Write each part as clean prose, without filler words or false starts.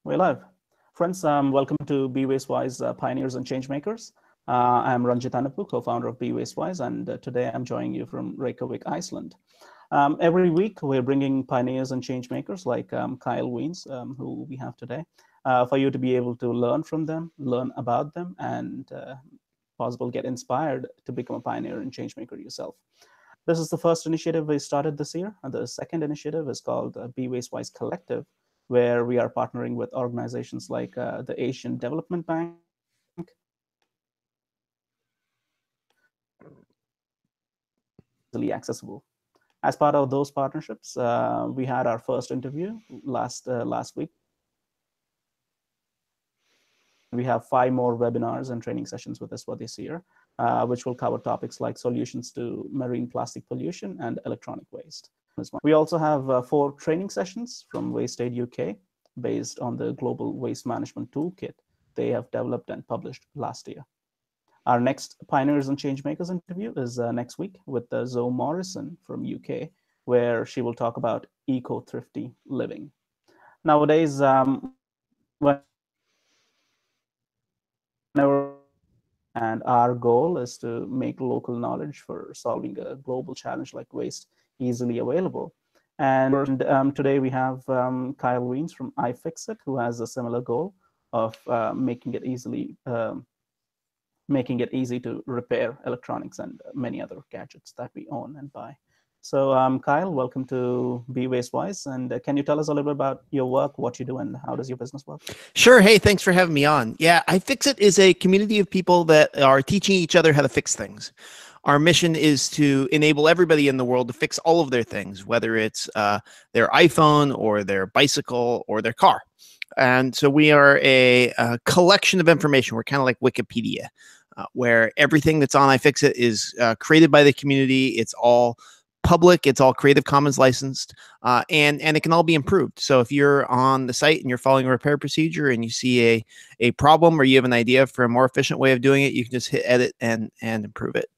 We're live. Friends, welcome to Be Wise Pioneers and Changemakers. I'm Ranjit Anapu, co-founder of Be Wise, and today I'm joining you from Reykjavik, Iceland. Every week, we're bringing pioneers and changemakers like Kyle Wiens, who we have today, for you to be able to learn from them, learn about them, and possibly get inspired to become a pioneer and changemaker yourself. This is the first initiative we started this year. And the second initiative is called Be Wise Collective, where we are partnering with organizations like the Asian Development Bank, easily accessible. As part of those partnerships, we had our first interview last week. We have 5 more webinars and training sessions with us for this year, which will cover topics like solutions to marine plastic pollution and electronic waste. We also have 4 training sessions from Waste Aid UK based on the Global Waste Management Toolkit they have developed and published last year. Our next Pioneers and Changemakers interview is next week with Zoe Morrison from UK, where she will talk about eco-thrifty living. Nowadays, and our goal is to make local knowledge for solving a global challenge like waste easily available. And today we have Kyle Wiens from iFixit, who has a similar goal of making it easy to repair electronics and many other gadgets that we own and buy. So Kyle, welcome to Be Wise. And can you tell us a little bit about your work, what you do, and how does your business work? Sure. Hey, thanks for having me on. Yeah, iFixit is a community of people that are teaching each other how to fix things. Our mission is to enable everybody in the world to fix all of their things, whether it's their iPhone or their bicycle or their car. And so we are a collection of information. We're kind of like Wikipedia, where everything that's on iFixit is created by the community. It's all public, it's all Creative Commons licensed, and it can all be improved. So if you're on the site and you're following a repair procedure and you see a problem or you have an idea for a more efficient way of doing it, you can just hit edit and improve it.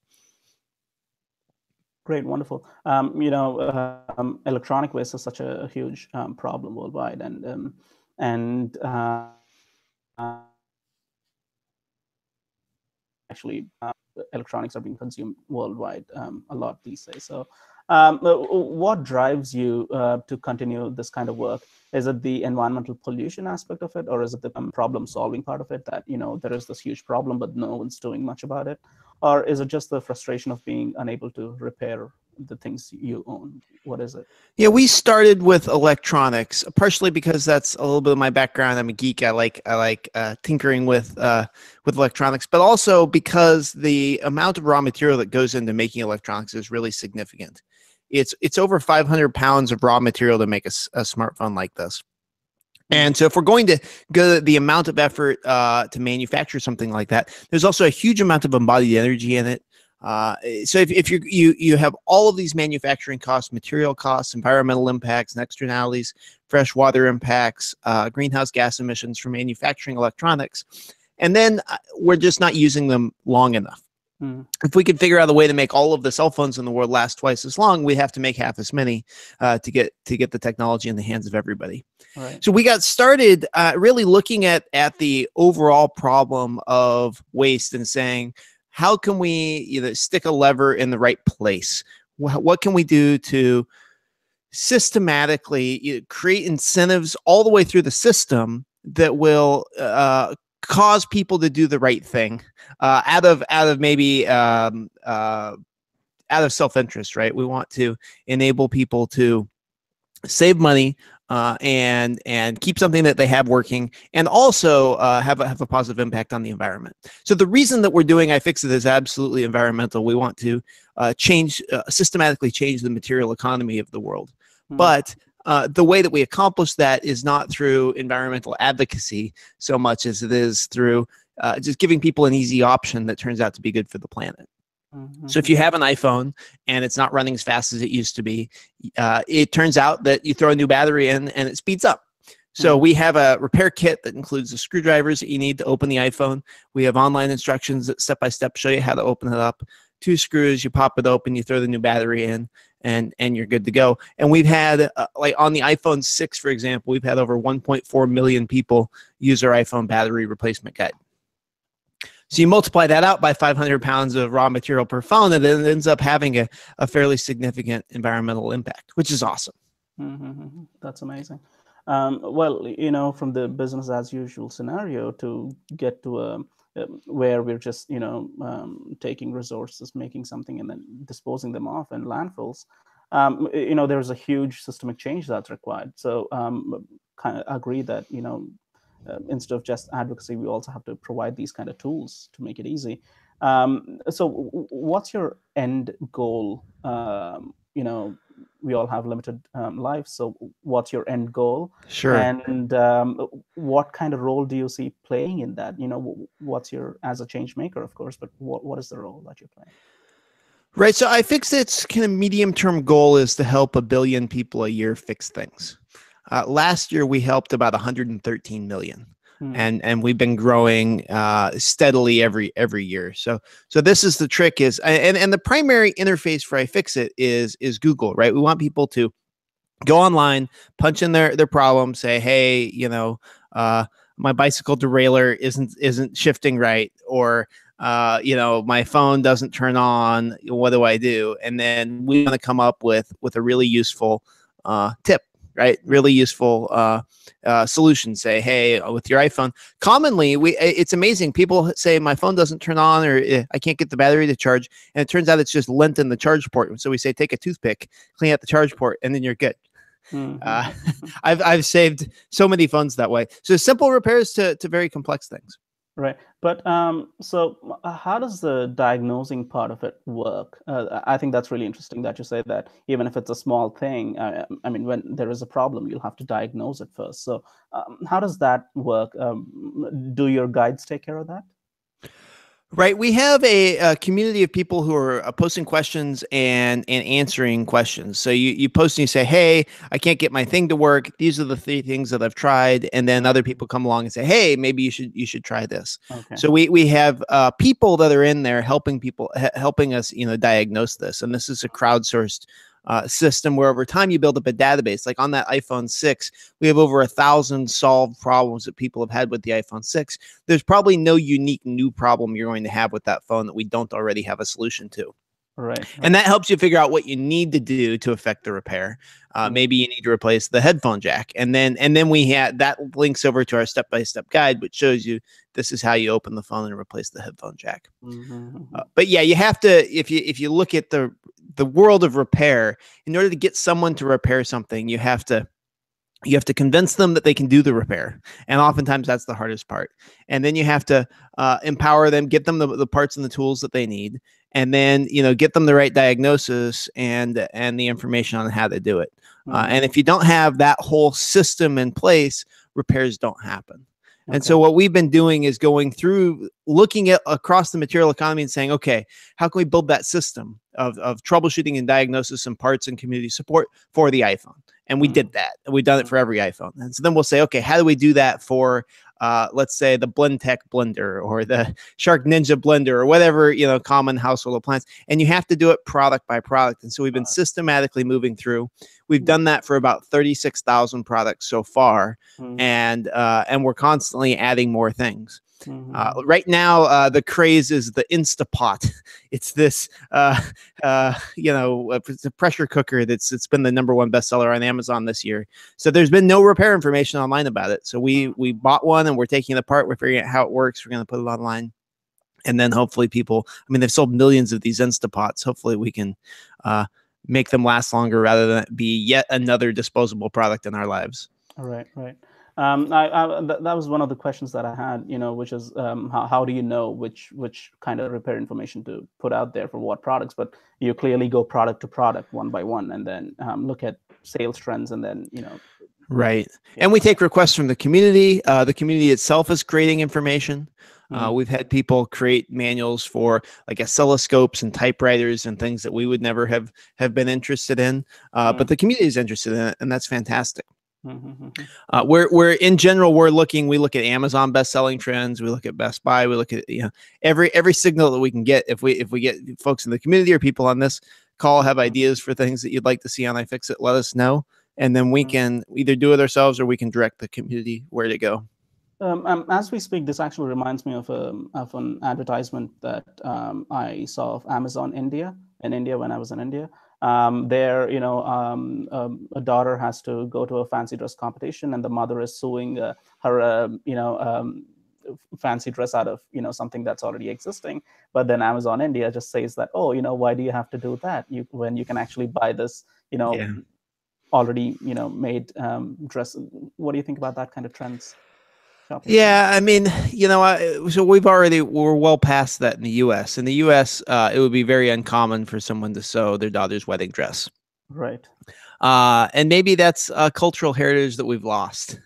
Great, wonderful. Electronic waste is such a huge problem worldwide, and actually, electronics are being consumed worldwide a lot these days. So, what drives you to continue this kind of work? Is it the environmental pollution aspect of it, or is it the problem-solving part of it? That there is this huge problem, but no one's doing much about it, or is it just the frustration of being unable to repair the things you own? What is it? Yeah, we started with electronics, partially because that's a little bit of my background. I'm a geek. I like tinkering with electronics, but also because the amount of raw material that goes into making electronics is really significant. It's over 500 pounds of raw material to make a smartphone like this. And so if we're going to go the amount of effort to manufacture something like that, there's also a huge amount of embodied energy in it. So if you have all of these manufacturing costs, material costs, environmental impacts and externalities, fresh water impacts, greenhouse gas emissions from manufacturing electronics, and then we're just not using them long enough. If we could figure out a way to make all of the cell phones in the world last twice as long, we have to make half as many to get the technology in the hands of everybody. Right. So we got started really looking at the overall problem of waste and saying, how can we either stick a lever in the right place? What can we do to systematically create incentives all the way through the system that will cause people to do the right thing out of maybe out of self-interest, right? We want to enable people to save money and keep something that they have working, and also have a positive impact on the environment. So the reason that we're doing iFixit is absolutely environmental. We want to systematically change the material economy of the world. But the way that we accomplish that is not through environmental advocacy so much as it is through just giving people an easy option that turns out to be good for the planet. So if you have an iPhone and it's not running as fast as it used to be, it turns out that you throw a new battery in and it speeds up. So we have a repair kit that includes the screwdrivers that you need to open the iPhone. We have online instructions that step-by-step show you how to open it up. 2 screws, you pop it open, you throw the new battery in, and you're good to go. And we've had like on the iPhone 6, for example, we've had over 1.4 million people use our iPhone battery replacement guide. So you multiply that out by 500 pounds of raw material per phone, and then it ends up having a fairly significant environmental impact, which is awesome. Mm-hmm. That's amazing. Well, you know, from the business as usual scenario to get to where we're just, you know, taking resources, making something, and then disposing them off in landfills. You know, there's a huge systemic change that's required. So, kind of agree that, you know, instead of just advocacy, we also have to provide these kind of tools to make it easy. So, what's your end goal? You know, we all have limited lives. So, what's your end goal? Sure. And what kind of role do you see playing in that? You know, what's your, as a change maker, of course, but what is the role that you're playing? Right. So iFixit's kind of medium-term goal is to help 1 billion people a year fix things. Last year, we helped about 113 million. And we've been growing steadily every year. So this is the trick is, and the primary interface for iFixit is Google, right? We want people to go online, punch in their problem, say, hey, you know, my bicycle derailleur isn't shifting right, or you know, my phone doesn't turn on. What do I do? And then we want to come up with a really useful tip. Right, really useful solution. Say, hey, with your iPhone, commonly it's amazing. People say my phone doesn't turn on, or I can't get the battery to charge, and it turns out it's just lint in the charge port. So we say, take a toothpick, clean out the charge port, and then you're good. I've saved so many phones that way. So simple repairs to very complex things. Right. But so how does the diagnosing part of it work? I think that's really interesting that you say that even if it's a small thing, I mean, when there is a problem, you'll have to diagnose it first. So how does that work? Do your guides take care of that? Right. We have a community of people who are posting questions and answering questions. So you post and you say, hey, I can't get my thing to work. These are the 3 things that I've tried. And then other people come along and say, hey, maybe you should try this. Okay. So we have people that are in there helping us, you know, diagnose this. And this is a crowdsourced system where over time you build up a database. Like on that iPhone 6, we have over 1,000 solved problems that people have had with the iPhone 6. There's probably no unique new problem you're going to have with that phone that we don't already have a solution to. Right. And that helps you figure out what you need to do to affect the repair. Maybe you need to replace the headphone jack. And then we have that links over to our step-by-step guide, which shows you this is how you open the phone and replace the headphone jack. But yeah, you have to, if you look at the world of repair, in order to get someone to repair something, you have to convince them that they can do the repair. And oftentimes that's the hardest part. And then you have to empower them, get them the parts and the tools that they need. And then, you know, get them the right diagnosis and the information on how to do it. And if you don't have that whole system in place, repairs don't happen. Okay. And so what we've been doing is going through, looking at across the material economy and saying, okay, how can we build that system of troubleshooting and diagnosis and parts and community support for the iPhone? And we did that. And we've done it for every iPhone. And so then we'll say, okay, how do we do that for, let's say, the Blendtec blender or the Shark Ninja blender or whatever, you know, common household appliance. And you have to do it product by product. And so we've been systematically moving through. We've done that for about 36,000 products so far. And we're constantly adding more things. Right now, the craze is the Instapot. It's this, you know, it's a pressure cooker it's been the #1 bestseller on Amazon this year. So there's been no repair information online about it. So we bought one and we're taking it apart. We're figuring out how it works. We're going to put it online. And then hopefully people, I mean, they've sold millions of these Instapots. Hopefully we can make them last longer rather than be yet another disposable product in our lives. Right, right. That was one of the questions that I had, you know, which is how do you know which kind of repair information to put out there for what products? But you clearly go product to product, one by one, and then look at sales trends, and then, you know. Right. Yeah. And we take requests from the community. The community itself is creating information. We've had people create manuals for like oscilloscopes and typewriters and things that we would never have been interested in. But the community is interested in it, and that's fantastic. We're in general, we look at Amazon best-selling trends, we look at Best Buy, we look at, you know, every signal that we can get. If we get folks in the community or people on this call, have ideas for things that you'd like to see on iFixit, let us know. And then we can either do it ourselves or we can direct the community where to go. As we speak, this actually reminds me of an advertisement that I saw of Amazon India when I was in India. There, a daughter has to go to a fancy dress competition, and the mother is sewing her, fancy dress out of something that's already existing. But then Amazon India just says that, oh, why do you have to do that? When you can actually buy this, already made dress. What do you think about that kind of trends? Yeah, I mean, so we're well past that in the U.S. In the U.S., it would be very uncommon for someone to sew their daughter's wedding dress. Right. And maybe that's a cultural heritage that we've lost.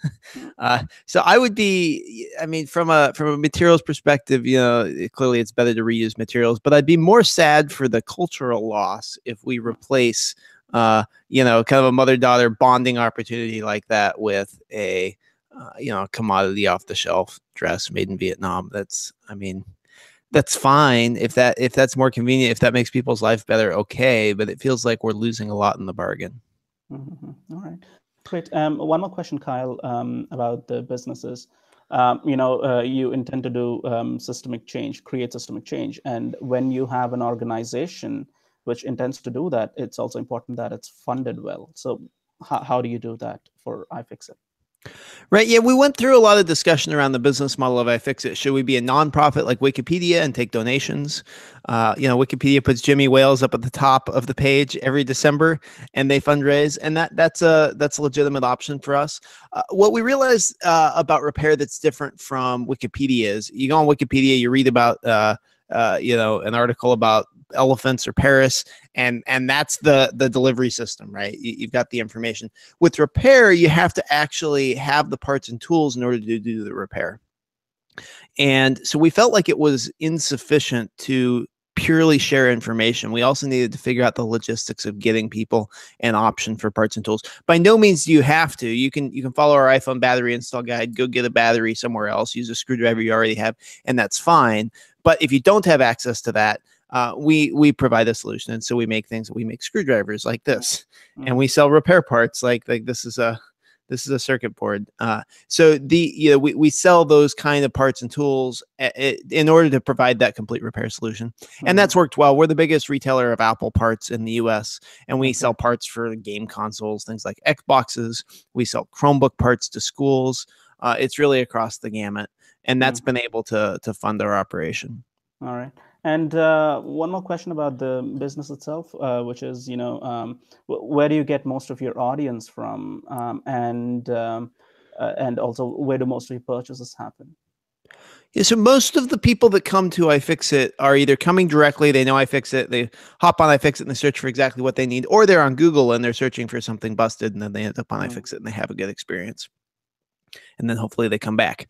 So I would be, I mean, from a materials perspective, clearly it's better to reuse materials, but I'd be more sad for the cultural loss if we replace, kind of a mother-daughter bonding opportunity like that with a commodity off the shelf dress made in Vietnam. That's fine if that's more convenient, if that makes people's life better. Okay. But it feels like we're losing a lot in the bargain. All right. Great. One more question, Kyle, about the businesses. You intend to do systemic change, create systemic change. And when you have an organization which intends to do that, it's also important that it's funded well. So how do you do that for iFixit? Right. Yeah, we went through a lot of discussion around the business model of iFixit. Should we be a nonprofit like Wikipedia and take donations? Wikipedia puts Jimmy Wales up at the top of the page every December, and they fundraise, and that's a legitimate option for us. What we realized about repair that's different from Wikipedia is you go on Wikipedia, you read about an article about elephants or Paris, and that's the delivery system, right? You've got the information. With repair, you have to actually have the parts and tools in order to do the repair. And so we felt like it was insufficient to purely share information. We also needed to figure out the logistics of getting people an option for parts and tools. By no means do you have to. You can follow our iPhone battery install guide, go get a battery somewhere else, use a screwdriver you already have, and that's fine. But if you don't have access to that, we provide a solution. And so we make screwdrivers like this, and we sell repair parts like this is a circuit board. So we sell those kind of parts and tools in order to provide that complete repair solution. And that's worked well. We're the biggest retailer of Apple parts in the US, and we sell parts for game consoles, things like Xboxes. We sell Chromebook parts to schools. It's really across the gamut. And that's been able to fund our operation. All right. And one more question about the business itself, which is, where do you get most of your audience from, and also where do most of your purchases happen? Yeah, so most of the people that come to iFixit are either coming directly, they know iFixit, they hop on iFixit and they search for exactly what they need, or they're on Google and they're searching for something busted, and then they end up on iFixit and they have a good experience. And then hopefully they come back.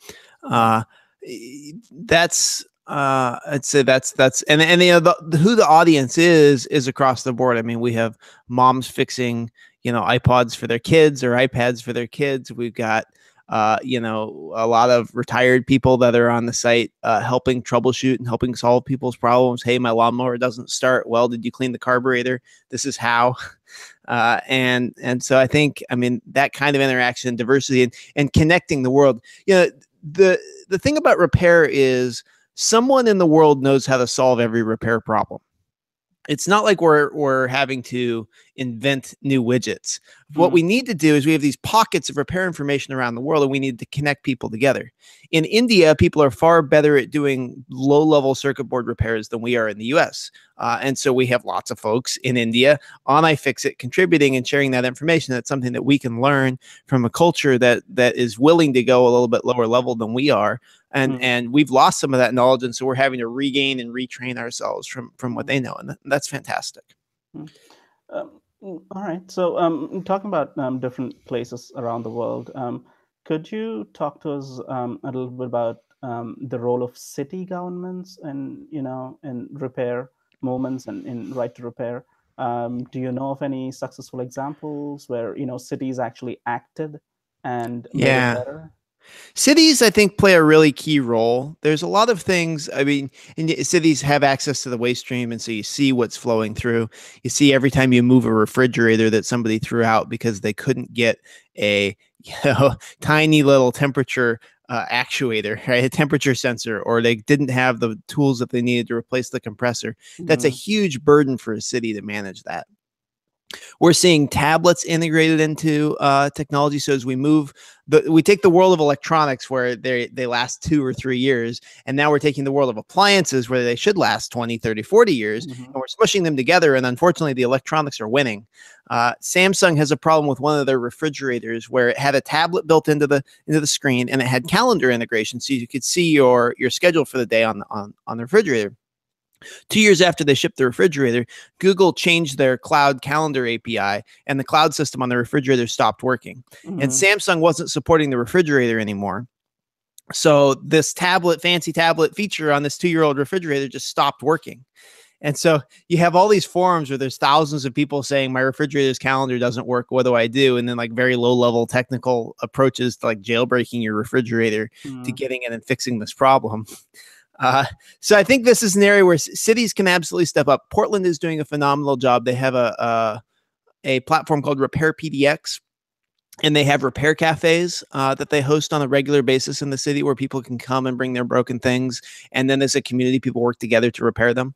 I'd say that's and who the audience is across the board. I mean, we have moms fixing iPods for their kids or iPads for their kids. We've got a lot of retired people that are on the site helping troubleshoot and helping solve people's problems. Hey, my lawnmower doesn't start. Well, did you clean the carburetor? This is how. And so I think, that kind of interaction, diversity, and connecting the world. The thing about repair is someone in the world knows how to solve every repair problem. It's not like we're having to invent new widgets. What we need to do is we have these pockets of repair information around the world, and we need to connect people together. In India, people are far better at doing low-level circuit board repairs than we are in the US. And so we have lots of folks in India on iFixit contributing and sharing that information. That's something that we can learn from a culture that is willing to go a little bit lower level than we are. And we've lost some of that knowledge, and so we're having to regain and retrain ourselves from what they know, and that's fantastic. All right. So, talking about different places around the world, could you talk to us a little bit about the role of city governments and in repair movements and in right to repair? Do you know of any successful examples where cities actually acted and made it better? Cities, I think, play a really key role. There's a lot of things. I mean, cities have access to the waste stream, and so you see what's flowing through. You see every time you move a refrigerator that somebody threw out because they couldn't get a tiny little temperature actuator, right? A temperature sensor, or they didn't have the tools that they needed to replace the compressor. That's a huge burden for a city to manage that. We're seeing tablets integrated into technology. So as we move, we take the world of electronics where they last 2 or 3 years, and now we're taking the world of appliances where they should last 20, 30, 40 years, and we're smushing them together. And unfortunately, the electronics are winning. Samsung has a problem with one of their refrigerators where it had a tablet built into the screen, and it had calendar integration, so you could see your schedule for the day on the refrigerator. 2 years after they shipped the refrigerator, Google changed their cloud calendar API, and the cloud system on the refrigerator stopped working. And Samsung wasn't supporting the refrigerator anymore. So this fancy tablet feature on this 2-year-old refrigerator just stopped working. And so you have all these forums where there's thousands of people saying my refrigerator's calendar doesn't work. What do I do? And then like very low level technical approaches to like jailbreaking your refrigerator to getting in and fixing this problem. So I think this is an area where cities can absolutely step up. Portland is doing a phenomenal job. They have a platform called Repair PDX, and they have repair cafes that they host on a regular basis in the city where people can come and bring their broken things. And then as a community, people work together to repair them.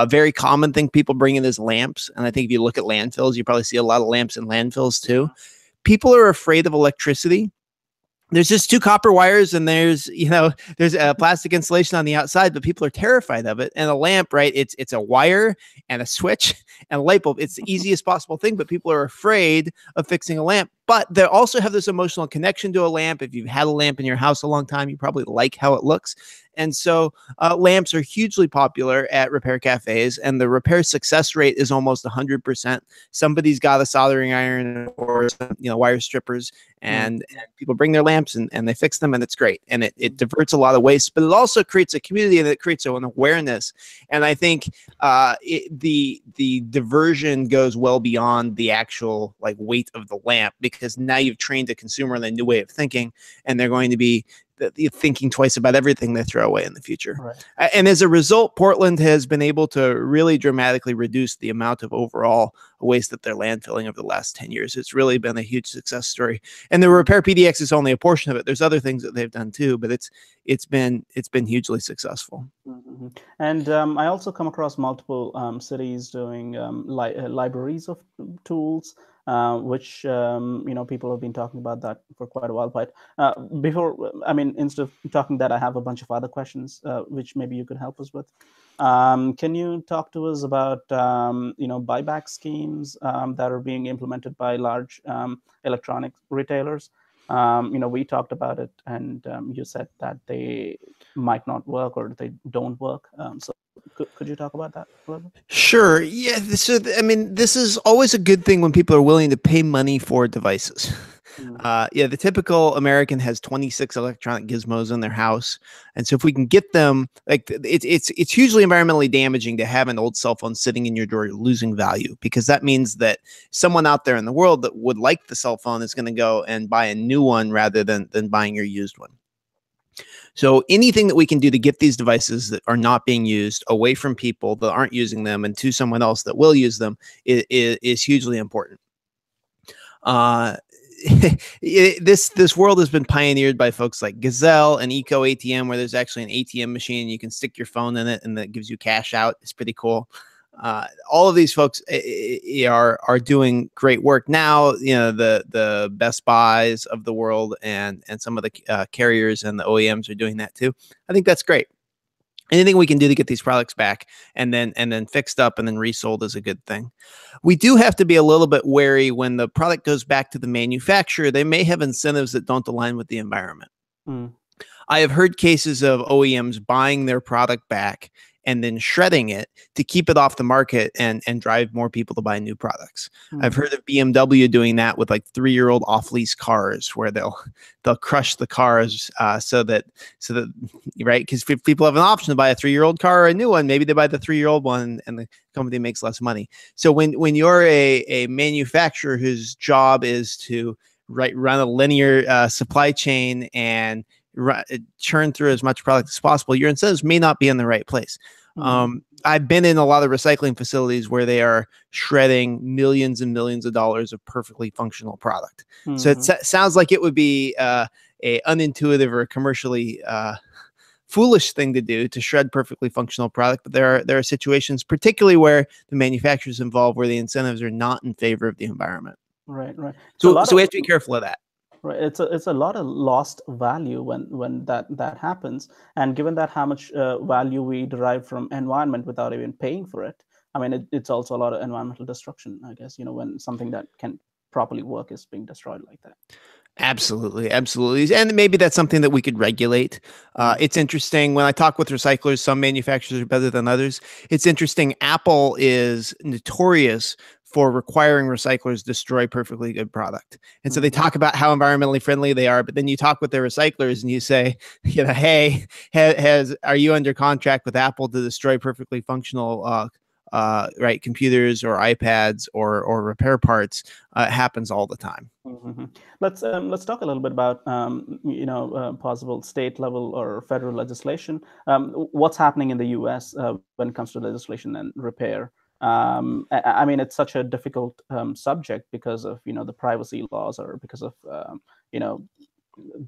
Very common thing people bring in is lamps. And I think if you look at landfills, you probably see a lot of lamps in landfills too. People are afraid of electricity. There's just 2 copper wires, and there's a plastic insulation on the outside, but people are terrified of it. And a lamp, right? It's a wire and a switch and a light bulb. It's the easiest possible thing, but people are afraid of fixing a lamp. But they also have this emotional connection to a lamp. If you've had a lamp in your house a long time, you probably like how it looks. And so lamps are hugely popular at repair cafes, and the repair success rate is almost 100%. Somebody's got a soldering iron or wire strippers, and people bring their lamps and they fix them, and it's great. And it diverts a lot of waste, but it also creates a community, and it creates an awareness. And I think the diversion goes well beyond the actual like weight of the lamp, because now you've trained a consumer in a new way of thinking, and they're going to be thinking twice about everything they throw away in the future. Right. And as a result, Portland has been able to really dramatically reduce the amount of overall waste that they're landfilling over the last 10 years. It's really been a huge success story. And the Repair PDX is only a portion of it. There's other things that they've done too, but it's been hugely successful. And I also come across multiple cities doing libraries of tools, which people have been talking about that for quite a while. But instead of talking that, I have a bunch of other questions which maybe you could help us with. Can you talk to us about buyback schemes that are being implemented by large electronic retailers? We talked about it, and you said that they might not work or they don't work. So could you talk about that a little bit? Sure. Yeah. This is always a good thing when people are willing to pay money for devices. The typical American has 26 electronic gizmos in their house. And so if we can get them, like it's hugely environmentally damaging to have an old cell phone sitting in your drawer losing value, because that means that someone out there in the world that would like the cell phone is going to go and buy a new one rather than buying your used one. So anything that we can do to get these devices that are not being used away from people that aren't using them and to someone else that will use them is hugely important. This world has been pioneered by folks like Gazelle and Eco ATM, where there's actually an ATM machine. You can stick your phone in it and that gives you cash out. It's pretty cool. All of these folks are doing great work now. The Best Buys of the world and some of the carriers and the OEMs are doing that too. I think that's great. Anything we can do to get these products back and then fixed up and then resold is a good thing. We do have to be a little bit wary when the product goes back to the manufacturer. They may have incentives that don't align with the environment. I have heard cases of OEMs buying their product back and then shredding it to keep it off the market and drive more people to buy new products. I've heard of BMW doing that with like 3-year-old off-lease cars, where they'll crush the cars so that right, because people have an option to buy a 3-year-old car or a new one. Maybe they buy the 3-year-old one and the company makes less money. So when you're a manufacturer whose job is to run a linear supply chain and churn through as much product as possible, your incentives may not be in the right place. I've been in a lot of recycling facilities where they are shredding millions and millions of dollars of perfectly functional product. So it sounds like it would be a unintuitive or commercially foolish thing to do to shred perfectly functional product. But there are situations, particularly where the manufacturers involved, where the incentives are not in favor of the environment. Right. So we have to be careful of that. Right. It's a lot of lost value when that happens. And given that how much value we derive from environment without even paying for it, I mean, it's also a lot of environmental destruction, I guess, when something that can properly work is being destroyed like that. Absolutely. And maybe that's something that we could regulate. It's interesting when I talk with recyclers, some manufacturers are better than others. It's interesting. Apple is notorious for requiring recyclers destroy perfectly good product. And so they talk about how environmentally friendly they are, but then you talk with their recyclers and you say, hey, are you under contract with Apple to destroy perfectly functional computers or iPads or repair parts? It happens all the time. Let's talk a little bit about possible state level or federal legislation. What's happening in the U.S. When it comes to legislation and repair? I mean, it's such a difficult subject because of the privacy laws, or because of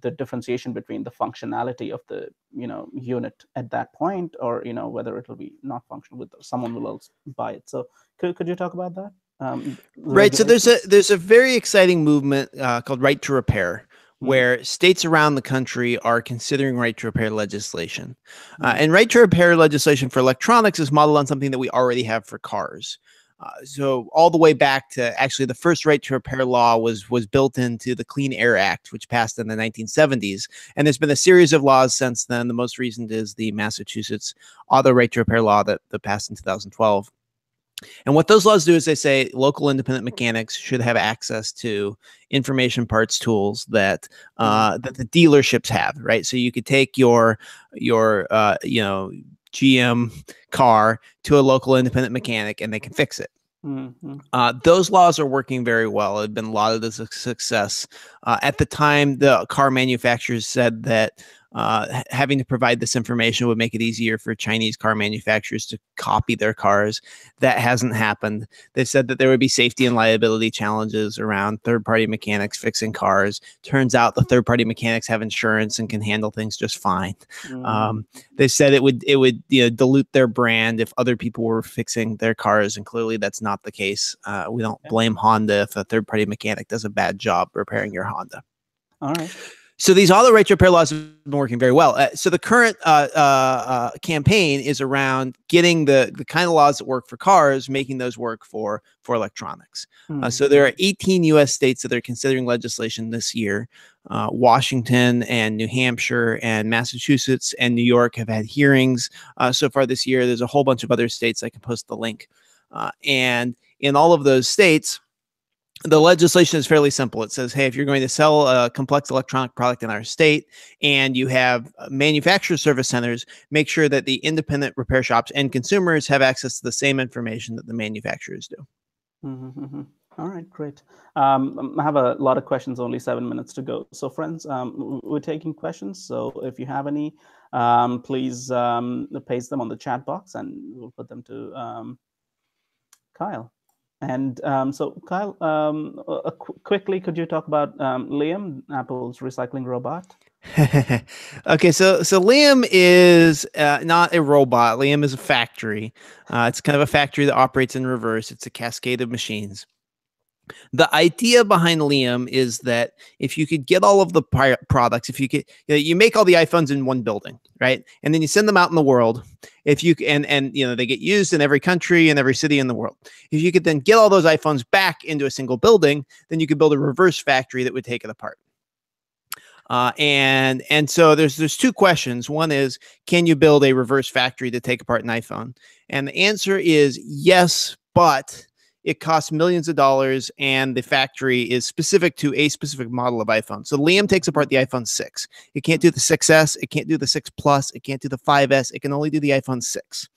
the differentiation between the functionality of the unit at that point, or whether it will be not functional with someone will else buy it. So could you talk about that? Right. So there's a very exciting movement called Right to Repair, where states around the country are considering right to repair legislation. And right to repair legislation for electronics is modeled on something that we already have for cars. So all the way back to actually the first right to repair law was built into the Clean Air Act, which passed in the 1970s. And there's been a series of laws since then. The most recent is the Massachusetts auto right to repair law that passed in 2012. And what those laws do is they say local independent mechanics should have access to information, parts, tools that that the dealerships have, right? So you could take your GM car to a local independent mechanic and they can fix it. Those laws are working very well. They've been lauded as a success. At the time, the car manufacturers said that having to provide this information would make it easier for Chinese car manufacturers to copy their cars. That hasn't happened. They said that there would be safety and liability challenges around third-party mechanics fixing cars. Turns out the third-party mechanics have insurance and can handle things just fine. They said it would dilute their brand if other people were fixing their cars, and clearly that's not the case. We don't blame Honda if a third-party mechanic does a bad job repairing your Honda. All right. So these auto right to repair laws have been working very well. So the current campaign is around getting the kind of laws that work for cars, making those work for electronics. So there are 18 U.S. states that are considering legislation this year. Washington and New Hampshire and Massachusetts and New York have had hearings so far this year. There's a whole bunch of other states. I can post the link. And in all of those states, the legislation is fairly simple. It says, hey, if you're going to sell a complex electronic product in our state and you have manufacturer service centers, make sure that the independent repair shops and consumers have access to the same information that the manufacturers do. All right, great. I have a lot of questions, only 7 minutes to go. So friends, we're taking questions. So if you have any, please paste them on the chat box and we'll put them to Kyle. And so, Kyle, quickly, could you talk about Liam, Apple's recycling robot? Okay, so Liam is not a robot. Liam is a factory. It's kind of a factory that operates in reverse. It's a cascade of machines. The idea behind Liam is that if you could get all of the products, if you could, you make all the iPhones in one building, right? And then you send them out in the world. If you and they get used in every country and every city in the world. If you could then get all those iPhones back into a single building, then you could build a reverse factory that would take it apart. And so there's two questions. One is, can you build a reverse factory to take apart an iPhone? And the answer is yes, but it costs millions of dollars, and the factory is specific to a specific model of iPhone. So Liam takes apart the iPhone 6. It can't do the 6S. It can't do the 6 Plus. It can't do the 5S. It can only do the iPhone 6.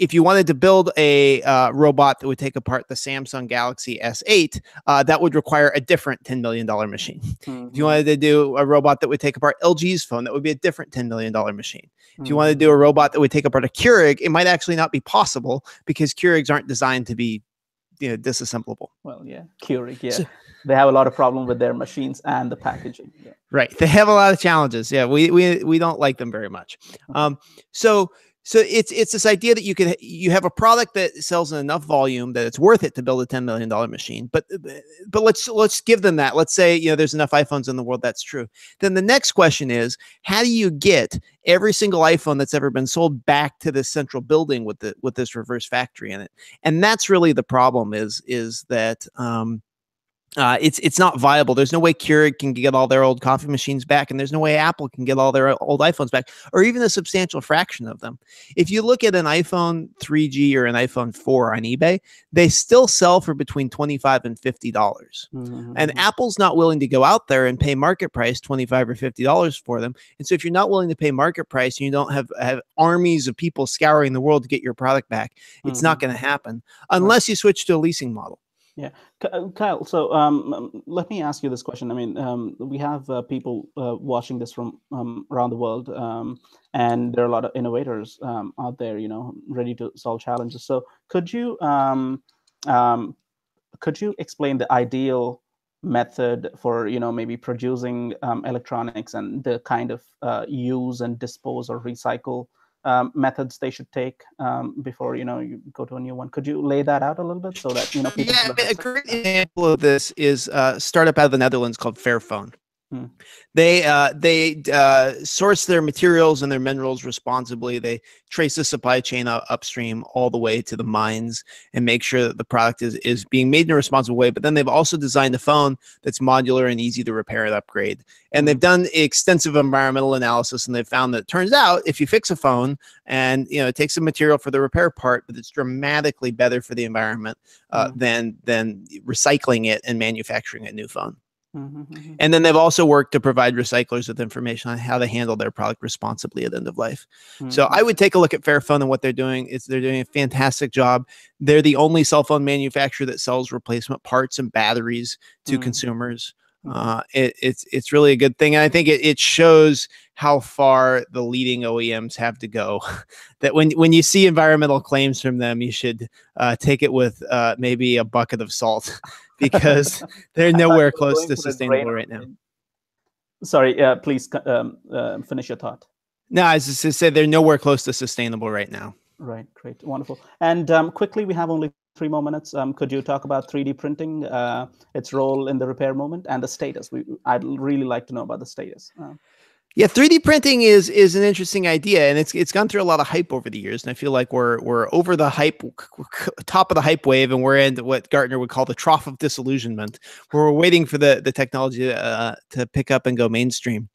if you wanted to build a robot that would take apart the Samsung Galaxy S8, that would require a different $10 million machine. If you wanted to do a robot that would take apart LG's phone, that would be a different $10 million machine. If you wanted to do a robot that would take apart a Keurig, it might actually not be possible because Keurigs aren't designed to be, disassemblable. Well, yeah, Keurig, yeah. So, they have a lot of problem with their machines and the packaging. Yeah. Right. They have a lot of challenges. Yeah, we don't like them very much. So it's this idea that you have a product that sells in enough volume that it's worth it to build a $10 million machine. But let's give them that. Let's say there's enough iPhones in the world. That's true. Then the next question is, how do you get every single iPhone that's ever been sold back to this central building with this reverse factory in it? And that's really the problem. Is that it's not viable. There's no way Keurig can get all their old coffee machines back, and there's no way Apple can get all their old iPhones back, or even a substantial fraction of them. If you look at an iPhone 3G or an iPhone 4 on eBay, they still sell for between $25 and $50. And Apple's not willing to go out there and pay market price $25 or $50 for them. And so if you're not willing to pay market price and you don't have armies of people scouring the world to get your product back, it's not going to happen unless you switch to a leasing model. Yeah, Kyle. So let me ask you this question. I mean, we have people watching this from around the world, and there are a lot of innovators out there, ready to solve challenges. So could you explain the ideal method for maybe producing electronics and the kind of use and dispose or recycle methods they should take before you go to a new one? Could you lay that out a little bit so that people a great example of this is a startup out of the Netherlands called Fairphone. They source their materials and their minerals responsibly. They trace the supply chain upstream all the way to the mines and make sure that the product is being made in a responsible way. But then they've also designed a phone that's modular and easy to repair and upgrade. And they've done extensive environmental analysis, and they've found that it turns out if you fix a phone and it takes some material for the repair part, but it's dramatically better for the environment than recycling it and manufacturing a new phone. And then they've also worked to provide recyclers with information on how to handle their product responsibly at end of life. So I would take a look at Fairphone and what they're doing. They're doing a fantastic job. They're the only cell phone manufacturer that sells replacement parts and batteries to consumers. It's really a good thing. And I think it shows how far the leading OEMs have to go. That when you see environmental claims from them, you should take it with maybe a bucket of salt, because they're nowhere close to sustainable right now. Sorry, please finish your thought. No, I was just to say they're nowhere close to sustainable right now. Right, great, wonderful. And quickly, we have only 3 more minutes. Could you talk about 3D printing, its role in the repair movement, and the status? I'd really like to know about the status. Yeah, 3D printing is an interesting idea, and it's gone through a lot of hype over the years. And I feel like we're over the hype, top of the hype wave, and we're in what Gartner would call the trough of disillusionment, where we're waiting for the technology to pick up and go mainstream.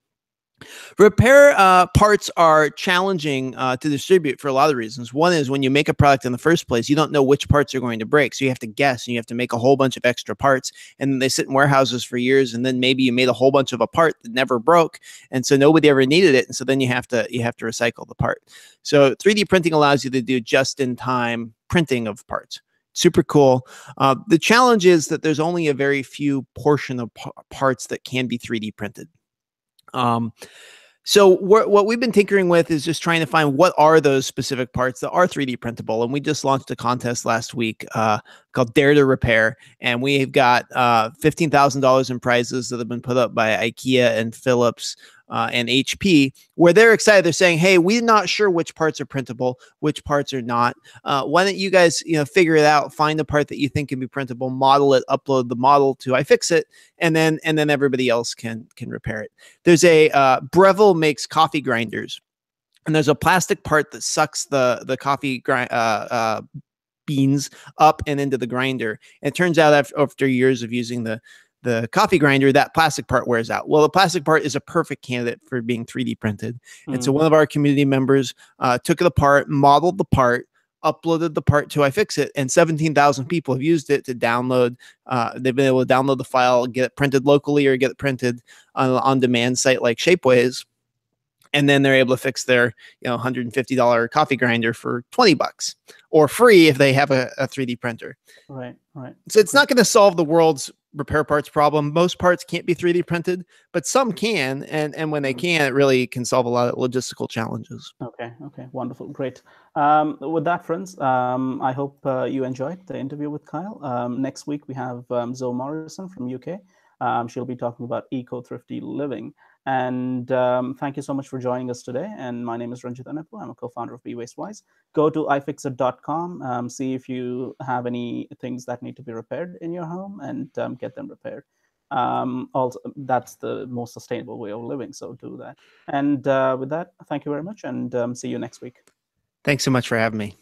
Repair parts are challenging to distribute for a lot of reasons. One is when you make a product in the first place, you don't know which parts are going to break. So you have to guess, and you have to make a whole bunch of extra parts. And then they sit in warehouses for years. And then maybe you made a whole bunch of a part that never broke. And so nobody ever needed it. And so then you have to recycle the part. So 3D printing allows you to do just-in-time printing of parts. Super cool. The challenge is that there's only a very few portion of parts that can be 3D printed. So what we've been tinkering with is just trying to find what are those specific parts that are 3D printable. And we just launched a contest last week called Dare to Repair. And we've got $15,000 in prizes that have been put up by IKEA and Philips and HP, where they're excited. They're saying, hey, we're not sure which parts are printable, which parts are not. Why don't you guys, figure it out, find a part that you think can be printable, model it, upload the model to iFixit, and then everybody else can repair it. There's a Breville makes coffee grinders, and there's a plastic part that sucks the coffee beans up and into the grinder. And it turns out after years of using the coffee grinder, that plastic part wears out. Well, the plastic part is a perfect candidate for being 3D printed. And so one of our community members took it apart, modeled the part, uploaded the part to iFixit, and 17,000 people have used it to download. They've been able to download the file, get it printed locally, or get it printed on an on-demand site like Shapeways. And then they're able to fix their, $150 coffee grinder for $20 or free if they have a 3D printer. Right, right. So it's not going to solve the world's repair parts problem. Most parts can't be 3D printed, but some can. And when they can, it really can solve a lot of logistical challenges. Okay, wonderful, great. With that, friends, I hope you enjoyed the interview with Kyle. Next week, we have Zoe Morrison from UK. She'll be talking about eco-thrifty living. And thank you so much for joining us today. And my name is Ranjit Anepu. I'm a co-founder of BeWasteWise. Go to iFixit.com, see if you have any things that need to be repaired in your home, and get them repaired. Also, that's the most sustainable way of living, so do that. And with that, thank you very much, and see you next week. Thanks so much for having me.